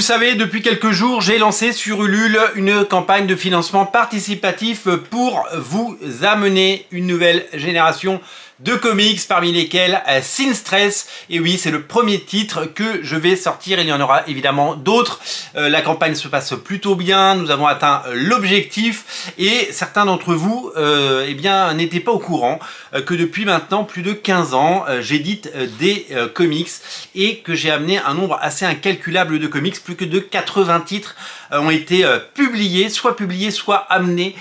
savez, depuis quelques jours, j'ai lancé sur Ulule une campagne de financement participatif pour vous amener une nouvelle génération de comics, parmi lesquels Sin Stress. Et oui, c'est le premier titre que je vais sortir. Il y en aura évidemment d'autres. La campagne se passe plutôt bien. Nous avons atteint l'objectif. Et certains d'entre vous eh bien, n'étaient pas au courant que depuis maintenant plus de 15 ans, j'édite des comics et que j'ai amené un nombre assez incalculable de comics. Plus que de 80 titres ont été publiés, soit amenés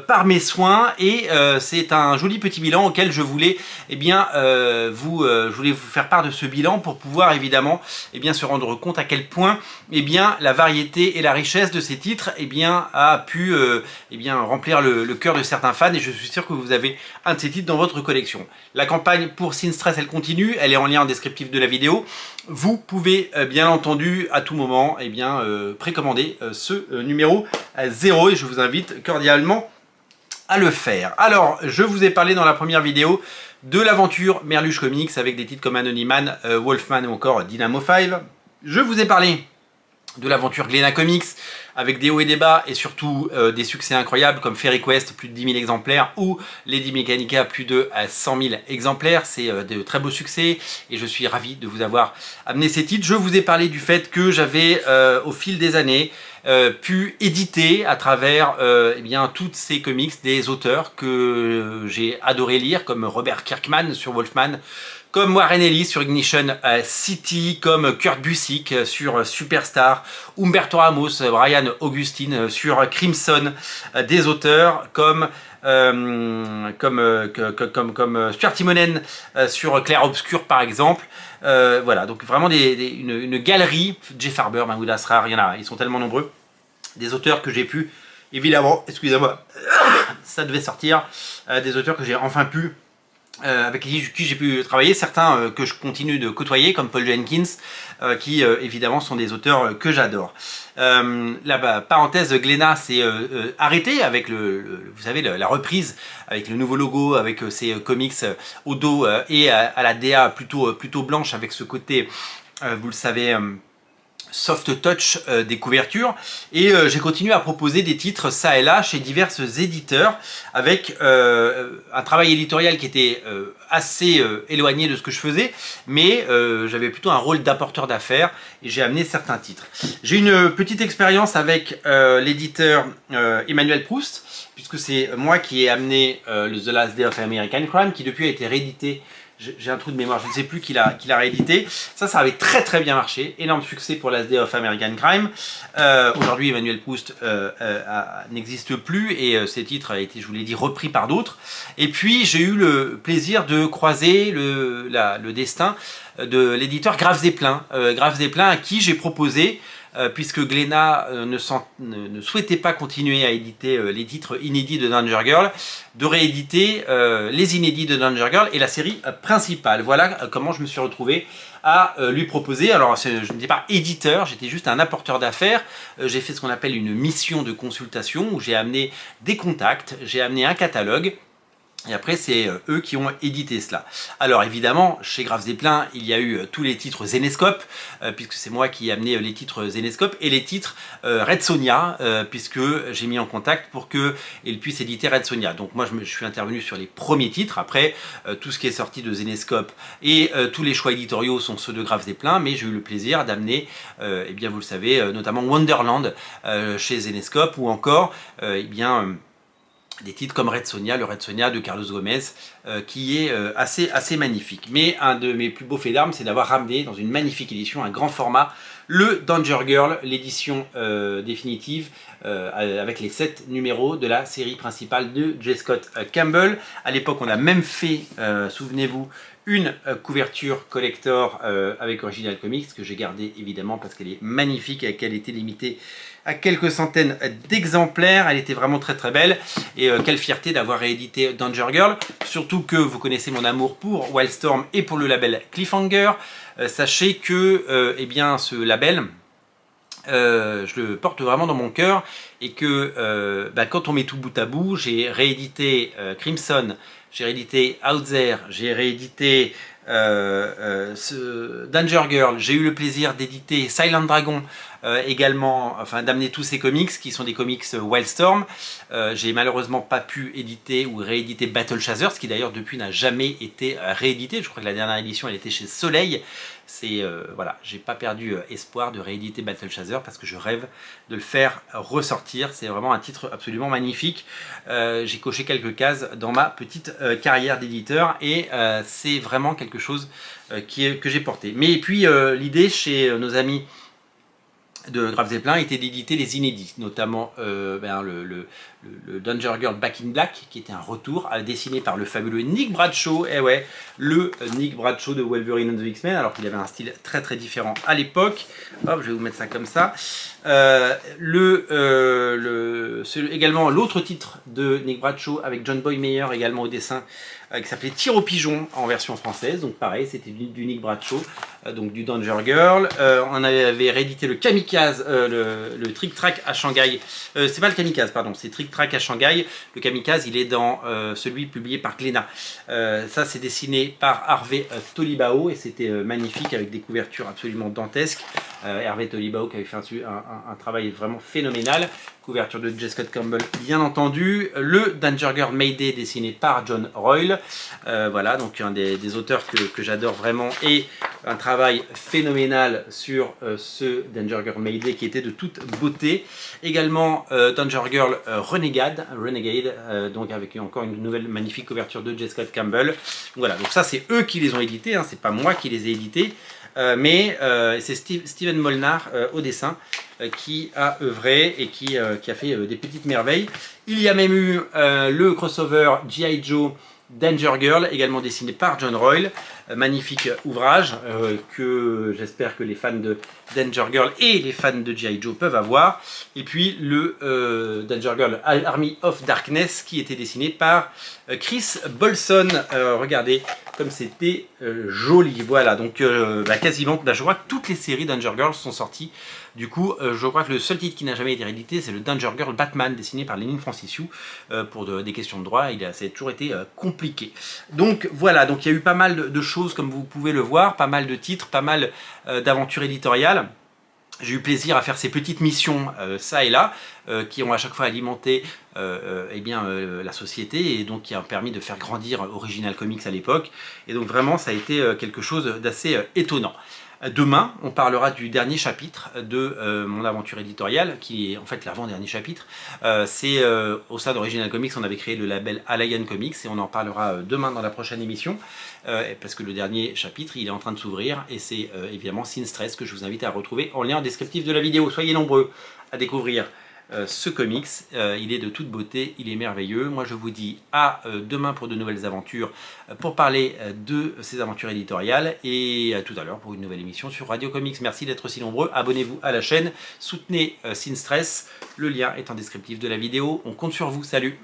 par mes soins. Et c'est un joli petit bilan auquel je voulais je voulais vous faire part de ce bilan pour pouvoir évidemment se rendre compte à quel point la variété et la richesse de ces titres a pu remplir le cœur de certains fans, et je suis sûr que vous avez un de ces titres dans votre collection. La campagne pour Sin Stress, elle continue, elle est en lien en descriptif de la vidéo. Vous pouvez bien entendu à tout moment précommander ce numéro 0 et je vous invite cordialement à le faire. Alors, je vous ai parlé dans la première vidéo de l'aventure Merluche Comics avec des titres comme Anonyman, Wolfman ou encore Dynamo 5. Je vous ai parlé de l'aventure Glénat Comics avec des hauts et des bas et surtout des succès incroyables comme Fairy Quest, plus de 10 000 exemplaires, ou Lady Mechanica, plus de 100 000 exemplaires. C'est de très beaux succès et je suis ravi de vous avoir amené ces titres. Je vous ai parlé du fait que j'avais au fil des années pu éditer à travers toutes ces comics des auteurs que j'ai adoré lire, comme Robert Kirkman sur Wolfman, comme Warren Ellis sur Ignition City, comme Kurt Busiek sur Superstar, Humberto Ramos, Brian Augustine sur Crimson, des auteurs comme Stuart Timonen sur Clair Obscur par exemple. Voilà, donc vraiment une galerie. Jay Farber, Mahmoud Asrar, il y en a, ils sont tellement nombreux. Des auteurs que j'ai pu, évidemment, excusez-moi, ça devait sortir, des auteurs que j'ai enfin pu avec qui j'ai pu travailler, certains que je continue de côtoyer comme Paul Jenkins, qui évidemment sont des auteurs que j'adore. La parenthèse Glénat s'est arrêtée avec vous savez, la reprise avec le nouveau logo, avec ces comics au dos et à la DA plutôt blanche, avec ce côté, vous le savez, soft touch des couvertures, et j'ai continué à proposer des titres ça et là chez divers éditeurs avec un travail éditorial qui était assez éloigné de ce que je faisais, mais j'avais plutôt un rôle d'apporteur d'affaires et j'ai amené certains titres. J'ai une petite expérience avec l'éditeur Emmanuel Proust, puisque c'est moi qui ai amené le The Last Day of American Crime, qui depuis a été réédité. J'ai un trou de mémoire, je ne sais plus qui l'a réédité. Ça avait très bien marché. Énorme succès pour Last Day of American Crime. Aujourd'hui, Emmanuel Proust n'existe plus et ces titres ont été, je vous l'ai dit, repris par d'autres. Et puis, j'ai eu le plaisir de croiser le destin de l'éditeur Graves et Plein. Graves et Plein, à qui j'ai proposé, puisque Glénat ne souhaitait pas continuer à éditer les titres inédits de Danger Girl, de rééditer les inédits de Danger Girl et la série principale. Voilà comment je me suis retrouvé à lui proposer. Alors je n'étais pas éditeur, j'étais juste un apporteur d'affaires. J'ai fait ce qu'on appelle une mission de consultation où j'ai amené des contacts, j'ai amené un catalogue. Et après, c'est eux qui ont édité cela. Alors évidemment, chez Graves et Plein, il y a eu tous les titres Zenescope, puisque c'est moi qui ai amené les titres Zenescope, et les titres Red Sonja, puisque j'ai mis en contact pour qu'ils puissent éditer Red Sonja. Donc moi, je suis intervenu sur les premiers titres. Après, tout ce qui est sorti de Zenescope et tous les choix éditoriaux sont ceux de Graves et Plein, mais j'ai eu le plaisir d'amener, vous le savez, notamment Wonderland chez Zenescope, ou encore, des titres comme Red Sonja, le Red Sonja de Carlos Gomez, qui est assez magnifique. Mais un de mes plus beaux faits d'armes, c'est d'avoir ramené dans une magnifique édition, un grand format, le Danger Girl, l'édition définitive, avec les 7 numéros de la série principale de J. Scott Campbell. À l'époque, on a même fait, souvenez-vous, une couverture collector avec Original Comics, que j'ai gardée évidemment parce qu'elle est magnifique et qu'elle était limitée à quelques centaines d'exemplaires. Elle était vraiment très belle, et quelle fierté d'avoir réédité Danger Girl, surtout que vous connaissez mon amour pour Wildstorm et pour le label Cliffhanger. Sachez que ce label, je le porte vraiment dans mon cœur, et que quand on met tout bout à bout, j'ai réédité Crimson, j'ai réédité Out There, j'ai réédité Danger Girl, j'ai eu le plaisir d'éditer Silent Dragon également, enfin d'amener tous ces comics qui sont des comics Wildstorm. J'ai malheureusement pas pu éditer ou rééditer Battle Chasers, qui d'ailleurs depuis n'a jamais été réédité. Je crois que la dernière édition elle était chez Soleil. C'est voilà, j'ai pas perdu espoir de rééditer Battle Chaser parce que je rêve de le faire ressortir. C'est vraiment un titre absolument magnifique. J'ai coché quelques cases dans ma petite carrière d'éditeur et c'est vraiment quelque chose que j'ai porté. Mais puis l'idée chez nos amis de Graf Zeppelin était d'éditer les inédits, notamment le Danger Girl Back in Black, qui était un retour dessiné par le fabuleux Nick Bradshaw, et ouais, le Nick Bradshaw de Wolverine and the X-Men, alors qu'il avait un style très très différent à l'époque. Hop, je vais vous mettre ça comme ça. Également l'autre titre de Nick Bradshaw avec John Boymeyer également au dessin, qui s'appelait Tir au pigeon en version française, donc pareil, c'était du Nick Bradshaw, donc du Danger Girl. On avait réédité le Kamikaze, le Trick Track à Shanghai, c'est pas le Kamikaze, pardon, c'est Trick Track à Shanghai. Le Kamikaze, il est dans celui publié par Glénat. Ça, c'est dessiné par Harvey Tolibao et c'était magnifique avec des couvertures absolument dantesques. Hervé Tolibao qui avait fait un travail vraiment phénoménal. Couverture de J. Scott Campbell, bien entendu. Le Danger Girl Mayday dessiné par John Royle. Voilà, donc un des auteurs que j'adore vraiment. Et un travail phénoménal sur ce Danger Girl Mayday qui était de toute beauté. Également Danger Girl Renegade, donc avec encore une nouvelle magnifique couverture de J. Scott Campbell. Voilà, donc ça c'est eux qui les ont édités, hein, c'est pas moi qui les ai édités. Mais c'est Steven Molnar au dessin qui a œuvré et qui a fait des petites merveilles. Il y a même eu le crossover G.I. Joe Danger Girl, également dessiné par John Royle. Magnifique ouvrage que j'espère que les fans de Danger Girl et les fans de G.I. Joe peuvent avoir. Et puis le Danger Girl Army of Darkness qui était dessiné par Chris Bolson. Regardez comme c'était joli. Voilà, donc quasiment, je crois que toutes les séries Danger Girl sont sorties. Du coup, je crois que le seul titre qui n'a jamais été réédité, c'est le Danger Girl Batman, dessiné par Lénine Francissiou. Pour des questions de droit, ça a toujours été compliqué. Donc voilà, donc il y a eu pas mal de choses, comme vous pouvez le voir, pas mal de titres, pas mal d'aventures éditoriales. J'ai eu plaisir à faire ces petites missions, ça et là, qui ont à chaque fois alimenté la société et donc qui a permis de faire grandir Original Comics à l'époque. Et donc vraiment, ça a été quelque chose d'assez étonnant. Demain, on parlera du dernier chapitre de mon aventure éditoriale, qui est en fait l'avant-dernier chapitre. C'est au sein d'Original Comics, on avait créé le label Alayan Comics et on en parlera demain dans la prochaine émission. Parce que le dernier chapitre, il est en train de s'ouvrir et c'est évidemment Sin Stress que je vous invite à retrouver en lien descriptif de la vidéo. Soyez nombreux à découvrir ce comics, il est de toute beauté, il est merveilleux. Moi je vous dis à demain pour de nouvelles aventures, pour parler de ces aventures éditoriales, et à tout à l'heure pour une nouvelle émission sur Radio Comics. Merci d'être si nombreux, abonnez-vous à la chaîne, soutenez Sin Stress, le lien est en descriptif de la vidéo, on compte sur vous, salut.